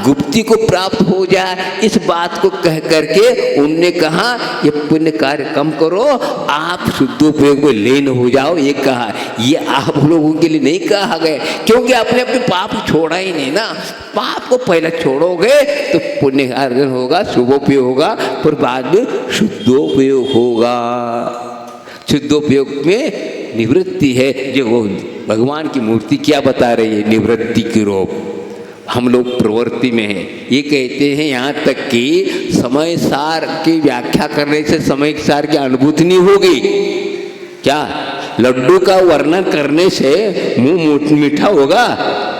गुप्ति को प्राप्त हो जा। इस बात को कह करके उनने कहा ये पुण्य कार्य कम करो, आप शुद्धोपयोग में लीन हो जाओ, ये कहा। ये आप लोगों के लिए नहीं कहा गया, क्योंकि आपने अपने पाप छोड़ा ही नहीं ना। पाप को पहले छोड़ोगे तो पुण्य अर्जन होगा, शुभोपयोग होगा, फिर बाद में शुद्धोपयोग होगा। शुद्धोपयोग में निवृत्ति है, जो वो भगवान की मूर्ति क्या बता रही है, निवृत्ति की रूप। हम लोग प्रवृत्ति में हैं, ये कहते हैं यहाँ तक कि समय सार की व्याख्या करने से समय सार की अनुभूति नहीं होगी। क्या लड्डू का वर्णन करने से मुंह मीठा होगा?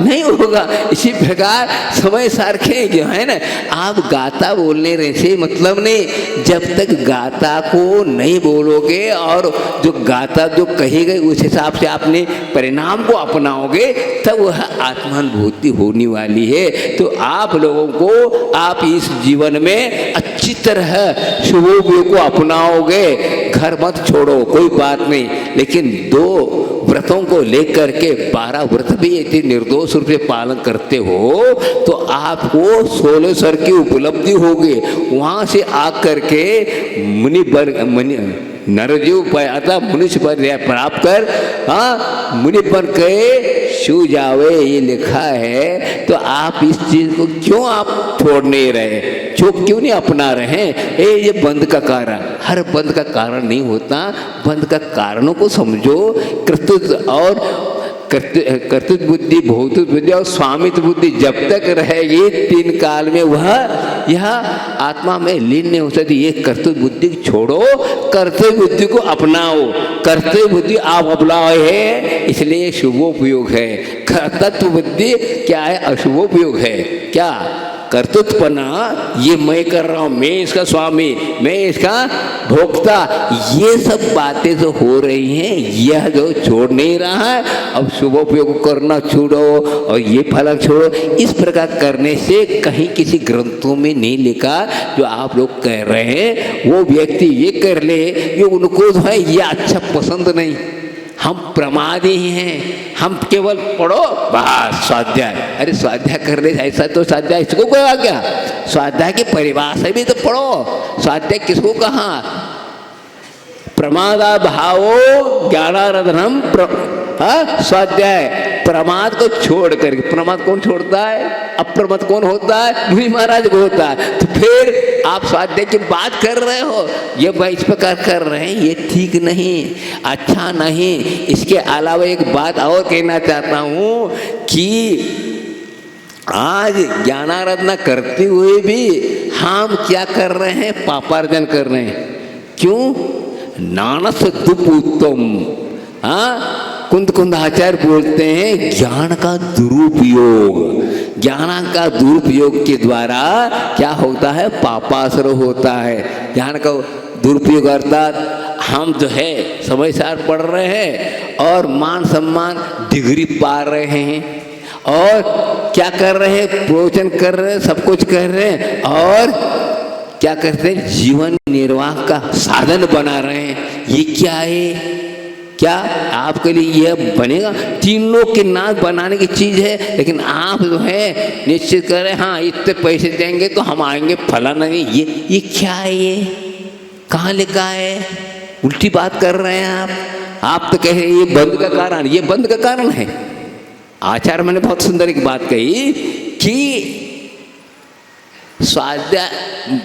नहीं होगा। इसी प्रकार समय सार के जो है ना, आप गाता बोलने रहे से मतलब नहीं, जब तक गाता को नहीं बोलोगे और जो गाता जो कहेगा उस हिसाब से आपने परिणाम को अपनाओगे, तब वह आत्मानुभूति होने वाली है। तो आप लोगों को, आप इस जीवन में अच्छी तरह शुभोपयोग को अपनाओगे, घर मत छोड़ो, कोई बात नहीं, लेकिन 2 व्रतों को लेकर के 12 व्रत भी यदि निर्दोष रूप से पालन करते हो तो आपको 16 स्वर की उपलब्धि होगी। वहाँ से आकर के मुनि नरजीव अतः मनुष्य पर प्राप्त कर, हाँ, मुनि बन के शू जावे, ये लिखा है। तो आप इस चीज को क्यों आप छोड़ नहीं रहे, क्यों नहीं अपना रहे? ये बंद का कारण, हर बंद का कारण नहीं होता, बंद का कारणों को समझो। कर्तृत्व और कर्तृत्व बुद्धि, भौतिक बुद्धि और स्वामित्व बुद्धि जब तक रहेगी 3 काल में वह यह आत्मा में लीन नहीं हो सकती। ये कर्तव्य बुद्धि छोड़ो, कर्तव्य बुद्धि को अपनाओ। कर्तव्य बुद्धि आप अपनाए है, इसलिए शुभोपयोग है। कर्तव्य बुद्धि क्या है? अशुभोपयोग है। क्या कर्तृत्वपना, ये मैं कर रहा हूँ, मैं इसका स्वामी, मैं इसका भोक्ता, ये सब बातें जो हो रही हैं, यह जो छोड़ नहीं रहा है। अब शुभोपयोग करना छोड़ो और ये फलक छोड़ो, इस प्रकार करने से कहीं किसी ग्रंथों में नहीं लिखा। जो आप लोग कह रहे हैं वो व्यक्ति ये कर ले, ये उनको जो है ये अच्छा पसंद नहीं। हम प्रमादी ही हैं, हम केवल पढ़ो बस स्वाध्याय। अरे स्वाध्याय करने ऐसा तो स्वाध्याय इसको कहा क्या? स्वाध्याय की परिभाषा भी तो पढ़ो। स्वाध्याय किसको कहा? प्रमादा भावो ज्ञानाराधनम स्वाध्याय। प्रमाद को छोड़ करके, प्रमाद कौन छोड़ता है? अप्रमद कौन होता है? मुनि महाराज को होता है। तो फिर आप स्वाध्याय की बात कर रहे हो, ये भाई इस प्रकार कर रहे हैं, ये ठीक नहीं, अच्छा नहीं। इसके अलावा एक बात और कहना चाहता हूँ कि आज ज्ञानाराधना करते हुए भी हम क्या कर रहे हैं? पापार्जन कर रहे हैं। क्यों? नानस दुप उत्तम। हाँ, कुंद आचार्य बोलते हैं ज्ञान का दुरुपयोग। ज्ञान का दुरुपयोग के द्वारा क्या होता है? पापासर होता है। ज्ञान का दुरुपयोग अर्थात हम जो है समय सार पढ़ रहे हैं और मान सम्मान डिग्री पा रहे हैं और क्या कर रहे हैं? प्रवचन कर रहे हैं, सब कुछ कर रहे हैं और क्या करते हैं? जीवन निर्वाह का साधन बना रहे हैं। ये क्या है? क्या आपके लिए यह बनेगा? 3 लोग के नाम बनाने की चीज़ है, लेकिन आप जो है निश्चित कर रहे हैं हाँ इतने पैसे देंगे तो हम आएंगे, फलाना नहीं। ये क्या है? ये कहाँ लिखा है? उल्टी बात कर रहे हैं आप तो कह रहे हैं ये बंद का कारण, ये बंद का कारण है। आचार्य मैंने बहुत सुंदर एक बात कही कि स्वाध्याय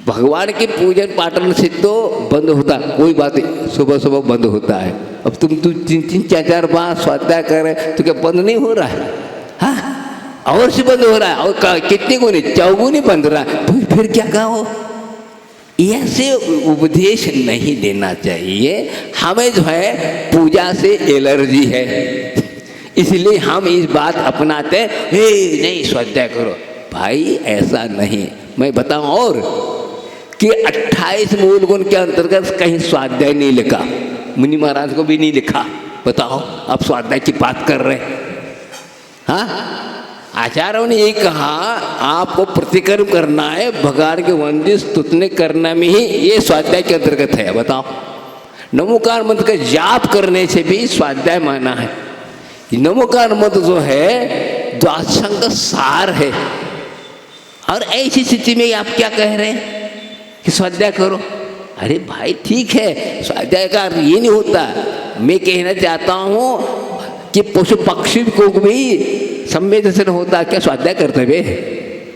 भगवान के पूजन पाठन से तो बंद होता, कोई बात नहीं, सुबह सुबह बंद होता है। अब तुम 3-3 4-4 बार स्वाध्याय कर रहे तो क्या बंद नहीं हो रहा है? हाँ, और से बंद हो रहा है, और कितने गुनी, चौगुनी बंद रहा है, तो फिर क्या कहो? ऐसे उपदेश नहीं देना चाहिए। हमें जो है पूजा से एलर्जी है, इसलिए हम इस बात अपनाते हैं, हे नहीं स्वाध्याय करो। भाई ऐसा नहीं। मैं बताऊं और कि 28 मूल गुण के अंतर्गत कहीं स्वाध्याय नहीं लिखा, मुनि महाराज को भी नहीं लिखा। बताओ, आप स्वाध्याय की बात कर रहे हैं? हाँ, आचार्यों ने ये कहा आपको प्रतिकर्म करना है, भगवान के वंदे स्तुति करना में ही ये स्वाध्याय के अंतर्गत है। बताओ, नमोकार मंत्र का जाप करने से भी स्वाध्याय माना है। नमोकार मंत्र जो है द्वादशांग का सार है, और ऐसी स्थिति में आप क्या कह रहे हैं कि स्वाध्याय करो? अरे भाई ठीक है, स्वाध्याय का ये नहीं होता। मैं कहना चाहता हूँ कि पशु पक्षी को भी संवेदनशील होता, क्या स्वाध्याय करते हुए?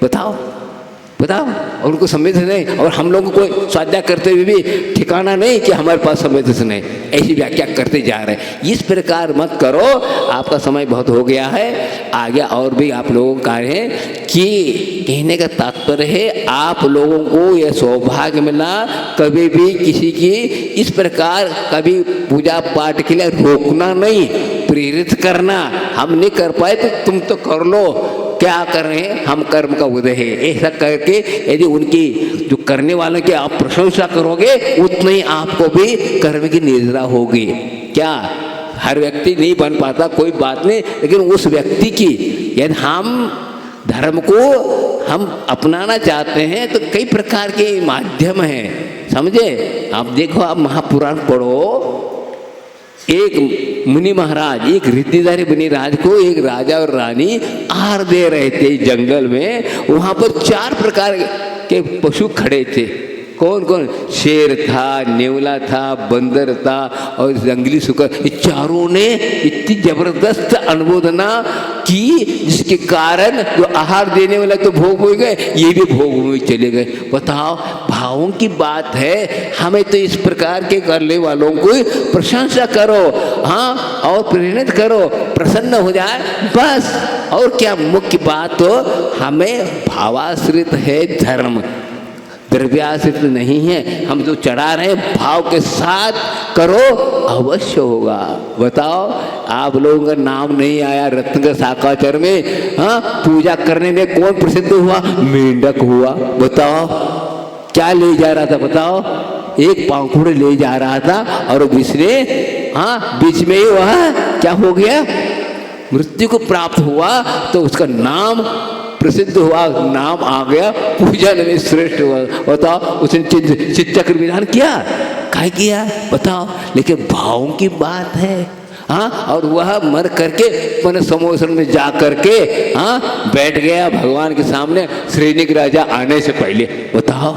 बताओ बताओ, और उनको संवेदन नहीं, और हम लोगों को स्वाध्याय करते हुए भी ठिकाना नहीं कि हमारे पास संवेदन नहीं, ऐसी व्याख्या करते जा रहे हैं। इस प्रकार मत करो, आपका समय बहुत हो गया है, आगे और भी आप लोगों का है कि कहने का तात्पर्य है आप लोगों को यह सौभाग्य मिला, कभी भी किसी की इस प्रकार कभी पूजा पाठ के लिए रोकना नहीं, प्रेरित करना। हम नहीं कर पाए तो तुम तो कर लो, क्या कर रहे हैं, हम कर्म का उदय है, ऐसा करके यदि उनकी जो करने वालों की आप प्रशंसा करोगे उतना ही आपको भी कर्म की निद्रा होगी। क्या हर व्यक्ति नहीं बन पाता, कोई बात नहीं, लेकिन उस व्यक्ति की यदि हम धर्म को हम अपनाना चाहते हैं तो कई प्रकार के माध्यम हैं, समझे? आप देखो, आप महापुराण पढ़ो, एक मुनि महाराज, एक रिद्धिधारी मुनि राज को एक राजा और रानी आहार दे रहे थे जंगल में। वहां पर 4 प्रकार के पशु खड़े थे। कौन कौन? शेर था, नेवला था, बंदर था और जंगली सुकर। ये चारों ने इतनी जबरदस्त अनुमोदना की जिसके कारण जो आहार देने वाला तो भोग हो गए, ये भी भोग में चले गए। बताओ, भावों की बात है। हमें तो इस प्रकार के करने वालों को प्रशंसा करो, हाँ, और प्रेरित करो, प्रसन्न हो जाए बस। और क्या मुख्य बात तो हमें भावाश्रित है धर्म, द्रव्याश्रित नहीं है। हम जो चढ़ा रहे हैं भाव के साथ करो, अवश्य होगा। बताओ, आप लोगों का नाम नहीं आया रत्न शाकाचर में, हाँ, पूजा करने में कौन प्रसिद्ध हुआ? मेंढक हुआ। बताओ, क्या ले जा रहा था? बताओ, एक पाखुड़ ले जा रहा था और उसने, हाँ, बीच में ही वह क्या हो गया? मृत्यु को प्राप्त हुआ, तो उसका नाम प्रसिद्ध हुआ, नाम आ गया, पूजन में श्रेष्ठ हुआ। बताओ, उसने चित्त चक्र विधान किया, क्या किया? बताओ, लेकिन भावों की बात है, हाँ। और वह मर करके मन समोसन में जा करके, हाँ, बैठ गया भगवान के सामने श्रीनिक राजा आने से पहले। बताओ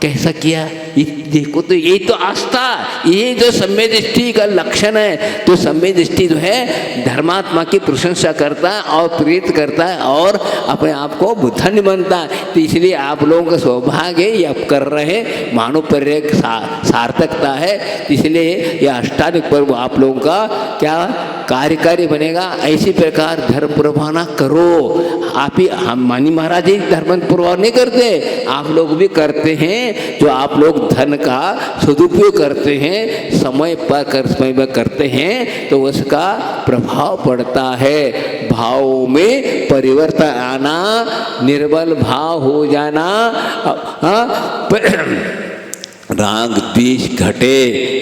कैसा किया? देखो, तो यही तो आस्था, ये जो सम्य दृष्टि का लक्षण है। तो सम्य दृष्टि जो है धर्मात्मा की प्रशंसा करता है और प्रेरित करता है और अपने आप को धन्य बनता है। तो इसलिए आप लोगों का सौभाग्य ये आप कर रहे हैं, मानव पर्यक सार्थकता है। इसलिए यह अष्टाधिक पर्व आप लोगों का क्या कार्यकारी बनेगा। ऐसी प्रकार धर्म प्रवाहना करो। आप ही, हम मानी महाराज ही धर्म प्रवाह नहीं करते, आप लोग भी करते हैं। जो आप लोग धन का सदुपयोग करते हैं, समय में करते हैं, तो उसका प्रभाव पड़ता है। भाव में परिवर्तन आना, निर्बल भाव हो जाना, राग द्वेष घटे,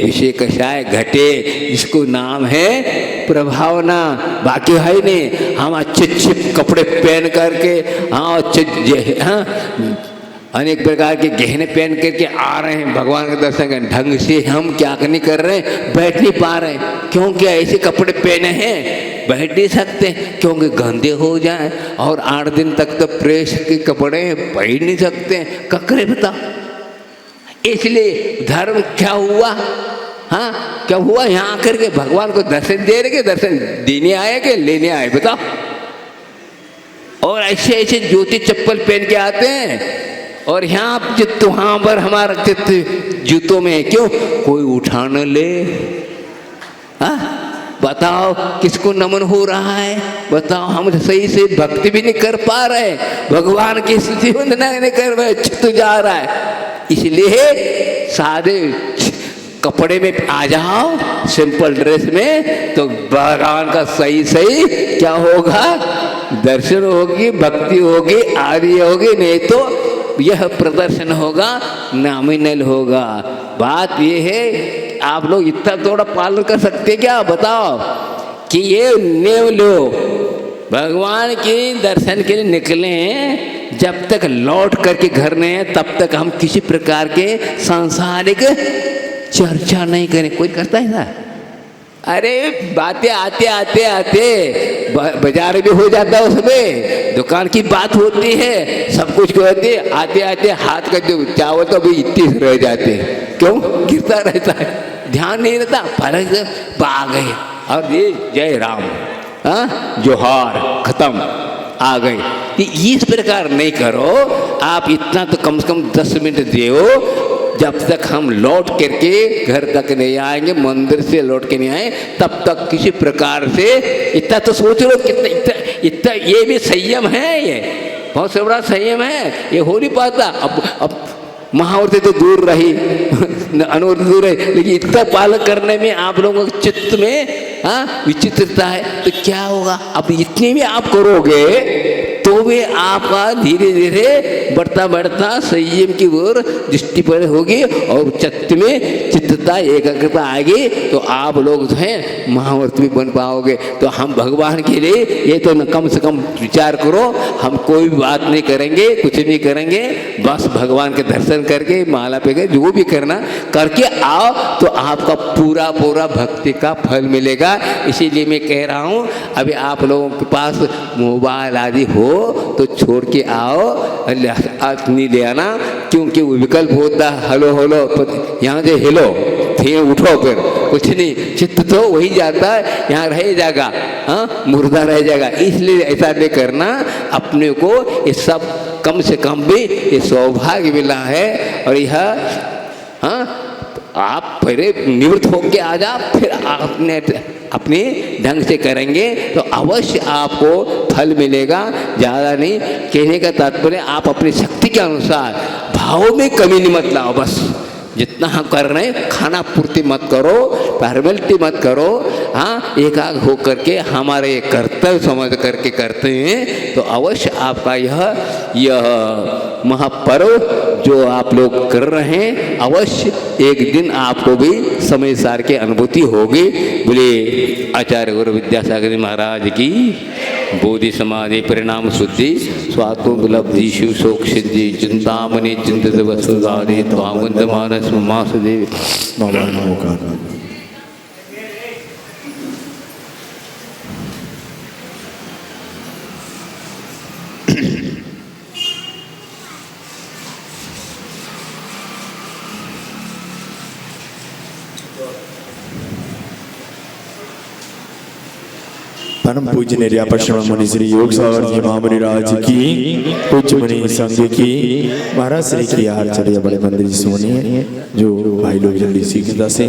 विषय कषाय घटे, इसको नाम है प्रभावना। बाकी है नहीं। हम अच्छे कपड़े पहन करके, हाँ, अच्छे, हाँ, अनेक प्रकार के गहने पहन करके आ रहे हैं भगवान के दर्शन करने, ढंग से हम क्या नहीं कर रहे हैं, बैठ नहीं पा रहे हैं। क्योंकि ऐसे कपड़े पहने हैं, बैठ नहीं सकते, क्योंकि गंदे हो जाएं। और 8 दिन तक तो प्रेस के कपड़े पहन नहीं सकते, ककरे बताओ। इसलिए धर्म क्या हुआ? हाँ, क्या हुआ यहाँ आकर के भगवान को दर्शन दे रहे, दर्शन देने आए के लेने आए बताओ? और ऐसे ऐसे जूते चप्पल पहन के आते हैं, और यहाँ चित्त वहाँ पर हमारा चित्त जूतों में है। क्यों? कोई उठा न ले। हाँ, बताओ किसको नमन हो रहा है? बताओ, हम सही से भक्ति भी नहीं कर पा रहे, भगवान की स्तुति वंदना नहीं कर रहे, चित्त जा रहा है। इसलिए सादे कपड़े में आ जाओ, सिंपल ड्रेस में, तो भगवान का सही सही क्या होगा? दर्शन होगी, भक्ति होगी, आदि होगी। नहीं तो यह प्रदर्शन होगा, नॉमिनल होगा। बात यह है, आप लोग इतना थोड़ा पालन कर सकते क्या? बताओ कि ये नेम लो, भगवान के दर्शन के लिए निकले हैं, जब तक लौट करके घर नहीं है तब तक हम किसी प्रकार के सांसारिक चर्चा नहीं करें। कोई करता है ना? अरे बातें आते आते आते बाजार भी हो जाता है, उसमें दुकान की बात होती है, सब कुछ कहते, आते आते हाथ का जो चावल तो अभी इतने रह जाते हैं। क्यों? गिरता रहता है, ध्यान नहीं रहता। फर्क आ गए और ये जय राम, हाँ, जोहार, खत्म, आ गए। इस प्रकार नहीं करो आप। इतना तो कम से कम 10 मिनट दो, जब तक हम लौट करके घर तक नहीं आएंगे, मंदिर से लौट के नहीं आए, तब तक किसी प्रकार से इतना तो सोच लो, कितना इतना ये भी संयम है, ये बहुत से बड़ा संयम है, ये हो नहीं पाता। अब महावर्ती तो दूर रही, अनुवर्ती दूर रही, लेकिन इतना पालन करने में आप लोगों के चित्त में विचित्रता है, तो क्या होगा? अब इतनी भी आप करोगे तो भी आपका धीरे धीरे बढ़ता बढ़ता संयम की ओर दृष्टि पर होगी, और चित्त में चित्तता एकाग्रता आएगी, तो आप लोग जो है महावर्त भी बन पाओगे। तो हम भगवान के लिए ये तो कम से कम विचार करो, हम कोई बात नहीं करेंगे, कुछ नहीं करेंगे, बस भगवान के दर्शन करके माला पे गए, जो भी करना करके आओ, तो आपका पूरा पूरा भक्ति का फल मिलेगा। इसीलिए मैं कह रहा हूँ, अभी आप लोगों के पास मोबाइल आदि हो तो छोड़ के आओ, नहीं ले आना, क्योंकि वो विकल्प होता है हेलो हेलो, यहाँ से हेलो फिर उठो, फिर कुछ नहीं, चित्त तो वही जाता है, यहाँ रह जाएगा, हाँ, मुर्दा रह जाएगा। इसलिए ऐसा नहीं करना, अपने को ये सब कम से कम भी ये सौभाग्य मिला है। और यह हाँ, आप पहले निवृत्त होके आ जा, फिर आपने अपने ढंग से करेंगे तो अवश्य आपको फल मिलेगा। ज़्यादा नहीं कहने का तात्पर्य, आप अपनी शक्ति के अनुसार भाव में कमी नहीं मत लाओ। बस जितना हम कर रहे हैं, खाना पूर्ति मत करो, फॉर्मेलिटी मत करो, हाँ, एकाग हो करके हमारे कर्तव्य समझ करके करते हैं, तो अवश्य आपका यह महापर्व जो आप लोग कर रहे हैं, अवश्य एक दिन आपको भी समय सार की अनुभूति होगी। बोले आचार्य गुरु विद्यासागर जी महाराज की बोधि समाधि परिणाम शुद्धि स्वात्मोपलब्धि शिव शोक सिद्धि चिंतामणि चिंतित वसुधारे त्वावंद मानस मासुदेव परम पूज्य निर्यापश्रम मुनि श्री योग सागर जी महामुनि राज की, उच्च मुनि संघ की, महाराज श्री की आचार्य बड़े मंदिर सुनिए, जो भाई लोग जल्दी सीखता से